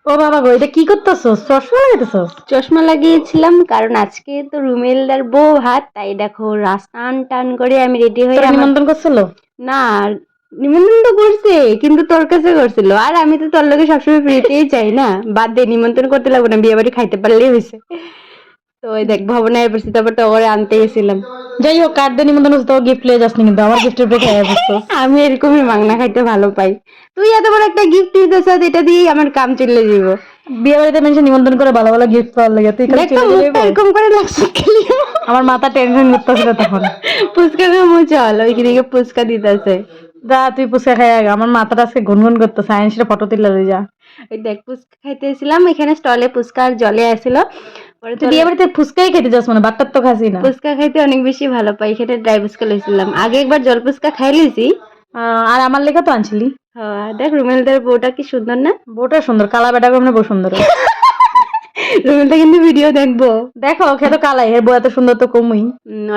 ও বাবা গো, এটা কি করতেছো? চশমা লাগাইতেছো? চশমা লাগিয়েছিলাম কারণ আজকে তো রুমেলদার বউ ভাত, তাই দেখো রাস্তান টান করে আমি রেডি হয়ে তোরা আমার নিমন্ত্রণ করছিল? না নিমন্ত্রণ তো করছে কিন্তু তোর কাছে করছিল, আর আমি তো তোর লোকে সবসময় ফ্রিতেই চাই না, বাদ দে নিমন্ত্রণ করতে লাগবে না, বিয়ে বাড়ি খাইতে পারলেই হয়েছে। তো ওই দেখ ভবনে এসেছি, তারপর তো ওরে আনতে গেছিলাম। যাই হোক, কার্ড দিয়ে নিমন্ত্রণ করছো, তো গিফট লিয়ে যাসনি, কিন্তু আমার গিফটের উপরে খেয়ে বসছো। আমি এরকমই মাংনা খাইতে ভালো পাই। তুই এত বড় একটা গিফট দিতেছ, এটা দিয়েই আমার কাম চলে যাব। বিয়ে বাড়িতে মানুষ নিমন্ত্রণ করে ভালো ভালো গিফট পাওয়ার লাগে, তুই খালি দেখ তো চলে মুখটা যাবি। এরকম করে লাগছে খালি। আমার মাথা টেনশন করতেছিল তখন। ফুচকা খামো চল, ওইদিকে ফুচকা দিতেছে। যা তুই পুচকা খাই আগে, আমার মাথাটা আজকে গুনগুন করতেছে, আইনসিটা ফটো তুলে লই যা। ওই দেখ ফুচকা খাইতেছিলাম, এখানে স্টলে ফুচকা আর জলে আসছিল। পরে তুই তো বিয়ে বাড়িতে ফুচকাই খেতে যাস, মানে বাট্টার তো খাসি না। ফুচকা খাইতে অনেক বেশি ভালো পাই, এখানে ড্রাই ফুচকা লইছিলাম, আগে একবার জল ফুচকা খাই লইছি। আর আমার লেখা তো আনছিলি। হ্যাঁ দেখ রুমেলদের বউটা কি সুন্দর না? বউটা সুন্দর, কালা বেটা করে বউ সুন্দর। রুমেলটা কিন্তু ভিডিও দেখবো। দেখো খেতো কালাই, এর বউ এত সুন্দর তো কমই।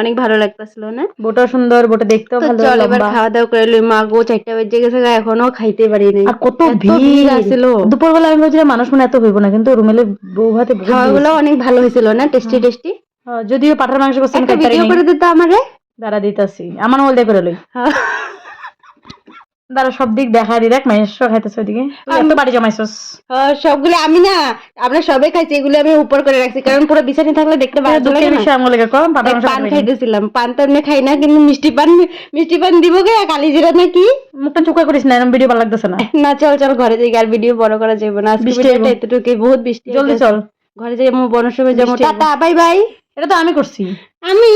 অনেক ভালো লাগতেছিল না? বউটা সুন্দর, বউটা দেখতেও তো ভালো, চল এবার লম্বা। খাওয়া দাওয়া করে লই, মা গো 4টা বেজে গেছে, এখনো খাইতে পারি নাই। আর কত এত ভিড় আছিল। দুপুরবেলা, আমি ভাবছিলাম মানুষ মনে এত হইব না, কিন্তু রুমেলে বউ ভাতে বহুত ভিড় খাওয়াগুলো হয়েছে। অনেক ভালো হয়েছিল না, টেস্টি টেস্টি। যদিও পাঠার মাংস করছেন একটা খাইতে পারি ভিডিও নাই। করে দিত আমারে। দাঁড়া দিতাছি, আমার মোবাইল দিয়ে করে লই। দাঁড়া সব দিক দেখা দি, দেখ মাংস খাইতেছে ওইদিকে, তুই এত বাড়ি জমাইছস। সবগুলো আমি না, আমরা সবাই খাইছি, এগুলো আমি উপর করে রাখছি কারণ পুরো বিছানি থাকলে দেখতে ভালো লাগে দুঃখের না। বিষয় আমার লেগে কম পাঠার দেখ, মাংস পান খাইতে পারি নাই। খাইতেছিলাম, পান তো এমনি খাই না, কিন্তু মিষ্টি পান দিব গে, কালি জিরা নাকি। মুখটা চুকা করিস না, এরকম ভিডিও ভালো লাগতেছে না। না চল চল ঘরে যাই, আর ভিডিও বড় করা যাবে না, আজকে বৃষ্টি ভিডিওটা হইব, এতটুকুই, বহুত বৃষ্টি জলদি হইতেছে। চল। ঘরে যাই, আমার বনের সময় যাবো, বৃষ্টি হইব। Tata bye bye. এটা তো আমি করছি। আমি